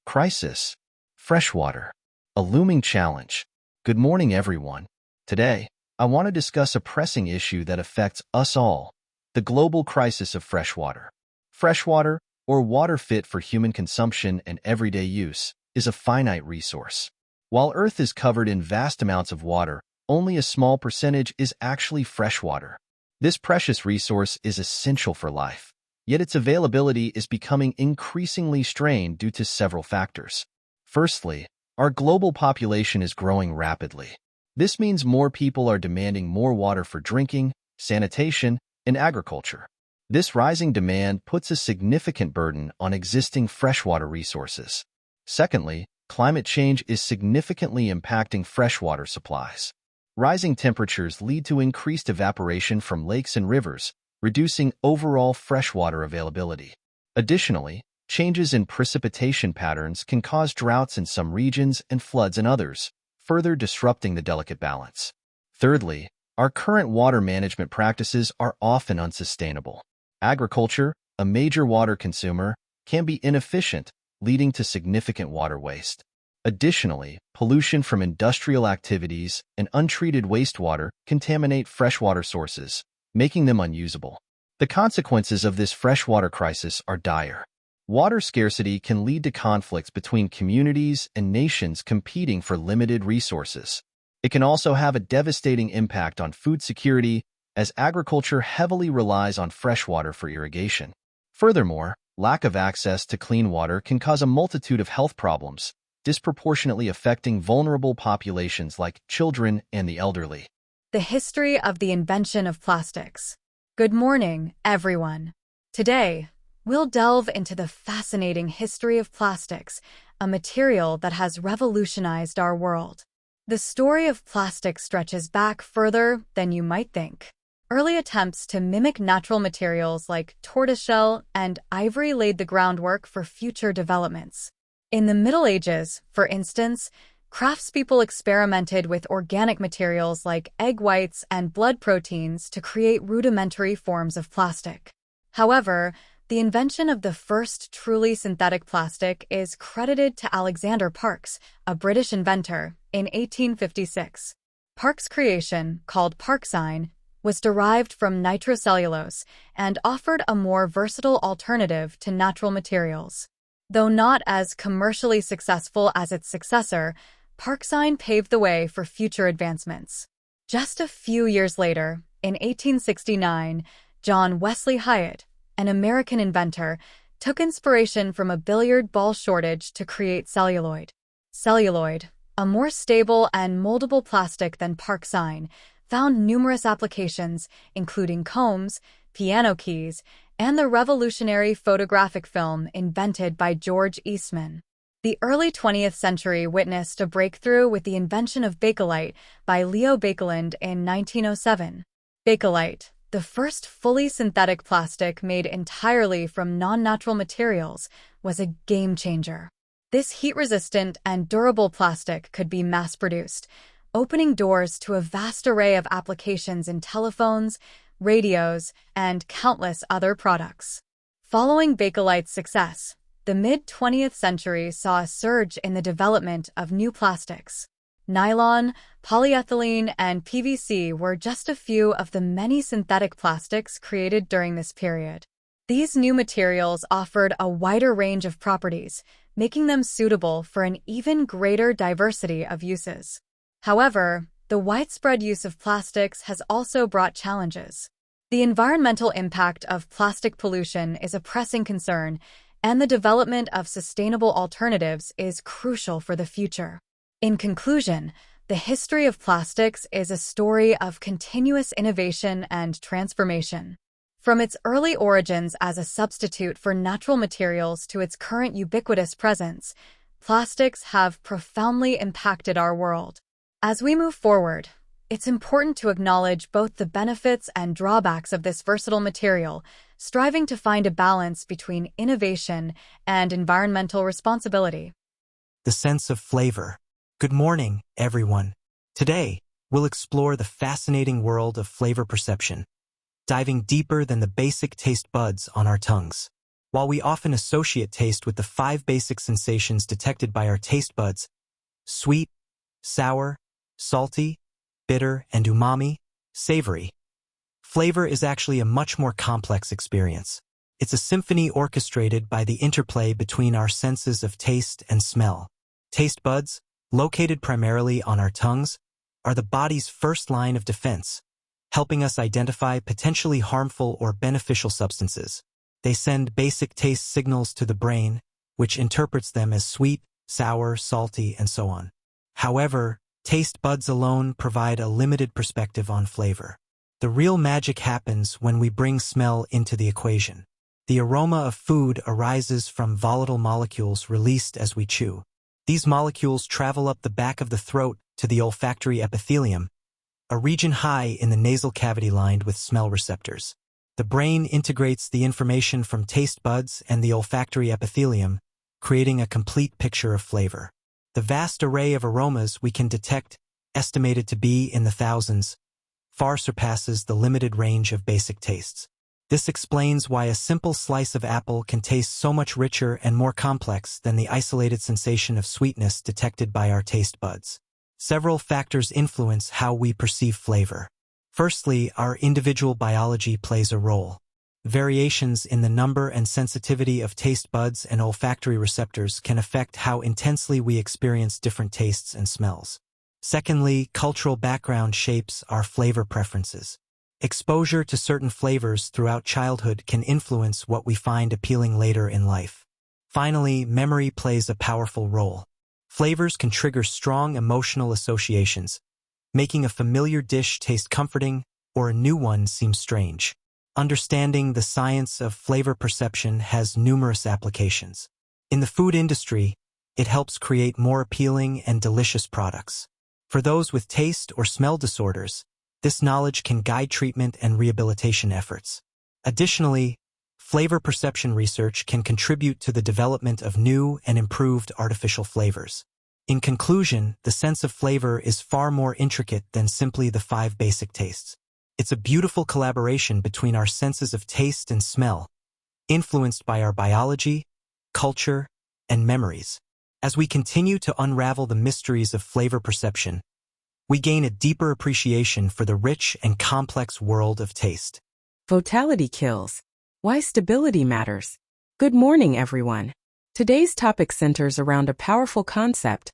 Crisis. Freshwater. A looming challenge. Good morning, everyone. Today, I want to discuss a pressing issue that affects us all, the global crisis of freshwater. Freshwater, or water fit for human consumption and everyday use, is a finite resource. While Earth is covered in vast amounts of water, only a small percentage is actually freshwater. This precious resource is essential for life, yet its availability is becoming increasingly strained due to several factors. Firstly, our global population is growing rapidly. This means more people are demanding more water for drinking, sanitation, and agriculture. This rising demand puts a significant burden on existing freshwater resources. Secondly, climate change is significantly impacting freshwater supplies. Rising temperatures lead to increased evaporation from lakes and rivers, reducing overall freshwater availability. Additionally, changes in precipitation patterns can cause droughts in some regions and floods in others, further disrupting the delicate balance. Thirdly, our current water management practices are often unsustainable. Agriculture, a major water consumer, can be inefficient, leading to significant water waste. Additionally, pollution from industrial activities and untreated wastewater contaminate freshwater sources, making them unusable. The consequences of this freshwater crisis are dire. Water scarcity can lead to conflicts between communities and nations competing for limited resources. It can also have a devastating impact on food security, as agriculture heavily relies on freshwater for irrigation. Furthermore, lack of access to clean water can cause a multitude of health problems, disproportionately affecting vulnerable populations like children and the elderly. The history of the invention of plastics. Good morning, everyone. Today, we'll delve into the fascinating history of plastics, a material that has revolutionized our world. The story of plastic stretches back further than you might think. Early attempts to mimic natural materials like tortoiseshell and ivory laid the groundwork for future developments. In the Middle Ages, for instance, craftspeople experimented with organic materials like egg whites and blood proteins to create rudimentary forms of plastic. However, the invention of the first truly synthetic plastic is credited to Alexander Parkes, a British inventor, in 1856. Parkes' creation, called Parksine, was derived from nitrocellulose and offered a more versatile alternative to natural materials. Though not as commercially successful as its successor, Parksine paved the way for future advancements. Just a few years later, in 1869, John Wesley Hyatt, an American inventor, took inspiration from a billiard ball shortage to create celluloid. Celluloid, a more stable and moldable plastic than Parksine, found numerous applications, including combs, piano keys, and the revolutionary photographic film invented by George Eastman. The early 20th century witnessed a breakthrough with the invention of Bakelite by Leo Baekeland in 1907. Bakelite, the first fully synthetic plastic made entirely from non-natural materials, was a game-changer. This heat-resistant and durable plastic could be mass-produced, opening doors to a vast array of applications in telephones, radios, and countless other products. Following Bakelite's success, the mid-20th century saw a surge in the development of new plastics. Nylon, polyethylene, and PVC were just a few of the many synthetic plastics created during this period. These new materials offered a wider range of properties, making them suitable for an even greater diversity of uses. However, the widespread use of plastics has also brought challenges. The environmental impact of plastic pollution is a pressing concern, and the development of sustainable alternatives is crucial for the future. In conclusion, the history of plastics is a story of continuous innovation and transformation. From its early origins as a substitute for natural materials to its current ubiquitous presence, plastics have profoundly impacted our world. As we move forward, it's important to acknowledge both the benefits and drawbacks of this versatile material, striving to find a balance between innovation and environmental responsibility. The sense of flavor. Good morning, everyone. Today, we'll explore the fascinating world of flavor perception, diving deeper than the basic taste buds on our tongues. While we often associate taste with the 5 basic sensations detected by our taste buds, sweet, sour, salty, bitter, and umami, savory, flavor is actually a much more complex experience. It's a symphony orchestrated by the interplay between our senses of taste and smell. Taste buds, located primarily on our tongues, are the body's first line of defense, helping us identify potentially harmful or beneficial substances. They send basic taste signals to the brain, which interprets them as sweet, sour, salty, and so on. However, taste buds alone provide a limited perspective on flavor. The real magic happens when we bring smell into the equation. The aroma of food arises from volatile molecules released as we chew. These molecules travel up the back of the throat to the olfactory epithelium, a region high in the nasal cavity lined with smell receptors. The brain integrates the information from taste buds and the olfactory epithelium, creating a complete picture of flavor. The vast array of aromas we can detect, estimated to be in the thousands, far surpasses the limited range of basic tastes. This explains why a simple slice of apple can taste so much richer and more complex than the isolated sensation of sweetness detected by our taste buds. Several factors influence how we perceive flavor. Firstly, our individual biology plays a role. Variations in the number and sensitivity of taste buds and olfactory receptors can affect how intensely we experience different tastes and smells. Secondly, cultural background shapes our flavor preferences. Exposure to certain flavors throughout childhood can influence what we find appealing later in life. Finally, memory plays a powerful role. Flavors can trigger strong emotional associations, making a familiar dish taste comforting or a new one seem strange. Understanding the science of flavor perception has numerous applications. In the food industry, it helps create more appealing and delicious products. For those with taste or smell disorders, this knowledge can guide treatment and rehabilitation efforts. Additionally, flavor perception research can contribute to the development of new and improved artificial flavors. In conclusion, the sense of flavor is far more intricate than simply the 5 basic tastes. It's a beautiful collaboration between our senses of taste and smell, influenced by our biology, culture, and memories. As we continue to unravel the mysteries of flavor perception, we gain a deeper appreciation for the rich and complex world of taste. Votality Kills. Why stability matters. Good morning, everyone. Today's topic centers around a powerful concept,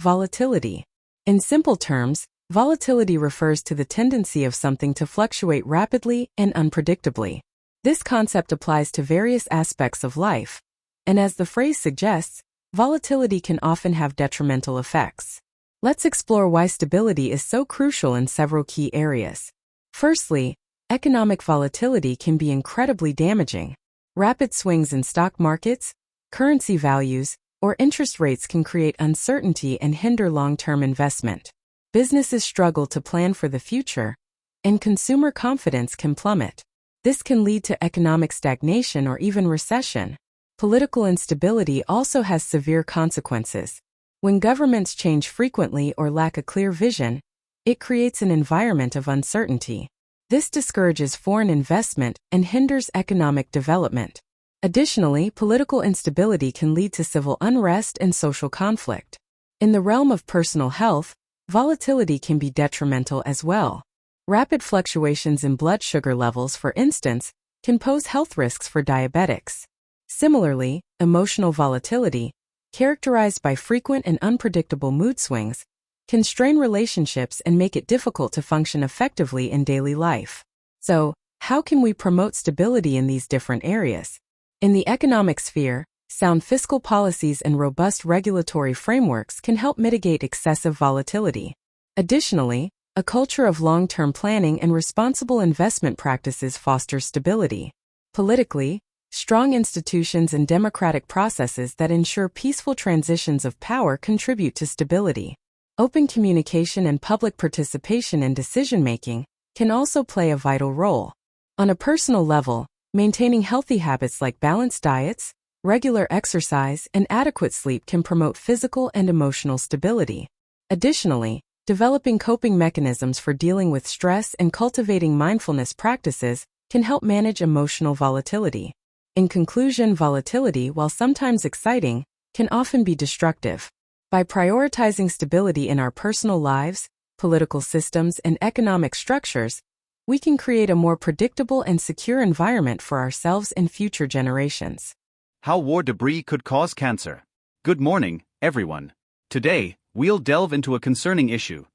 volatility. In simple terms, volatility refers to the tendency of something to fluctuate rapidly and unpredictably. This concept applies to various aspects of life, and as the phrase suggests, volatility can often have detrimental effects. Let's explore why stability is so crucial in several key areas. Firstly, economic volatility can be incredibly damaging. Rapid swings in stock markets, currency values, or interest rates can create uncertainty and hinder long-term investment. Businesses struggle to plan for the future, and consumer confidence can plummet. This can lead to economic stagnation or even recession. Political instability also has severe consequences. When governments change frequently or lack a clear vision, it creates an environment of uncertainty. This discourages foreign investment and hinders economic development. Additionally, political instability can lead to civil unrest and social conflict. In the realm of personal health, volatility can be detrimental as well. Rapid fluctuations in blood sugar levels, for instance, can pose health risks for diabetics. Similarly, emotional volatility, characterized by frequent and unpredictable mood swings, can strain relationships and make it difficult to function effectively in daily life. So, how can we promote stability in these different areas? In the economic sphere, sound fiscal policies and robust regulatory frameworks can help mitigate excessive volatility. Additionally, a culture of long-term planning and responsible investment practices fosters stability. Politically, strong institutions and democratic processes that ensure peaceful transitions of power contribute to stability. Open communication and public participation in decision-making can also play a vital role. On a personal level, maintaining healthy habits like balanced diets, regular exercise, and adequate sleep can promote physical and emotional stability. Additionally, developing coping mechanisms for dealing with stress and cultivating mindfulness practices can help manage emotional volatility. In conclusion, volatility, while sometimes exciting, can often be destructive. By prioritizing stability in our personal lives, political systems, and economic structures, we can create a more predictable and secure environment for ourselves and future generations. How war debris could cause cancer. Good morning, everyone. Today, we'll delve into a concerning issue: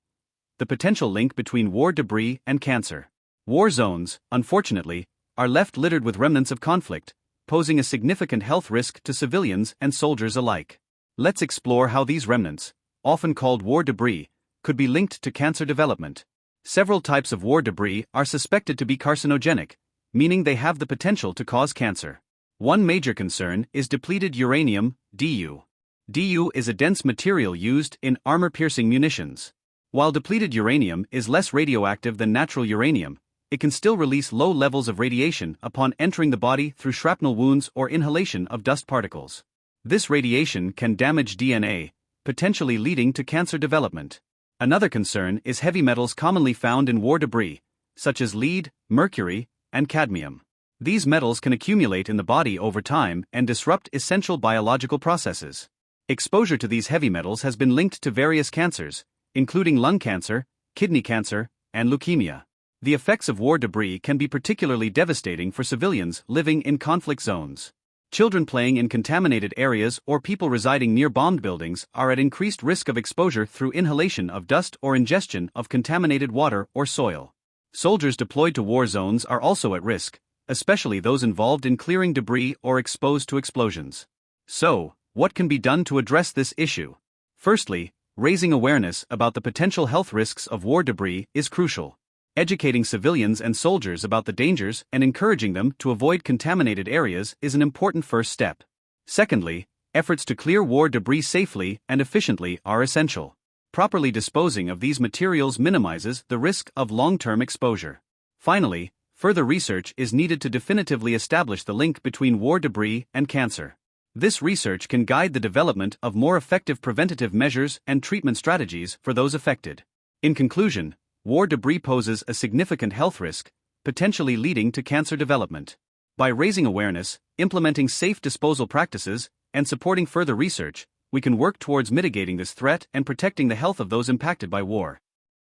the potential link between war debris and cancer. War zones, unfortunately, are left littered with remnants of conflict, posing a significant health risk to civilians and soldiers alike. Let's explore how these remnants, often called war debris, could be linked to cancer development. Several types of war debris are suspected to be carcinogenic, meaning they have the potential to cause cancer. One major concern is depleted uranium, DU. DU is a dense material used in armor-piercing munitions. While depleted uranium is less radioactive than natural uranium, it can still release low levels of radiation upon entering the body through shrapnel wounds or inhalation of dust particles. This radiation can damage DNA, potentially leading to cancer development. Another concern is heavy metals commonly found in war debris, such as lead, mercury, and cadmium. These metals can accumulate in the body over time and disrupt essential biological processes. Exposure to these heavy metals has been linked to various cancers, including lung cancer, kidney cancer, and leukemia. The effects of war debris can be particularly devastating for civilians living in conflict zones. Children playing in contaminated areas or people residing near bombed buildings are at increased risk of exposure through inhalation of dust or ingestion of contaminated water or soil. Soldiers deployed to war zones are also at risk, especially those involved in clearing debris or exposed to explosions. So, what can be done to address this issue? Firstly, raising awareness about the potential health risks of war debris is crucial. Educating civilians and soldiers about the dangers and encouraging them to avoid contaminated areas is an important first step. Secondly, efforts to clear war debris safely and efficiently are essential. Properly disposing of these materials minimizes the risk of long-term exposure. Finally, further research is needed to definitively establish the link between war debris and cancer. This research can guide the development of more effective preventative measures and treatment strategies for those affected. In conclusion, war debris poses a significant health risk, potentially leading to cancer development. By raising awareness, implementing safe disposal practices, and supporting further research, we can work towards mitigating this threat and protecting the health of those impacted by war.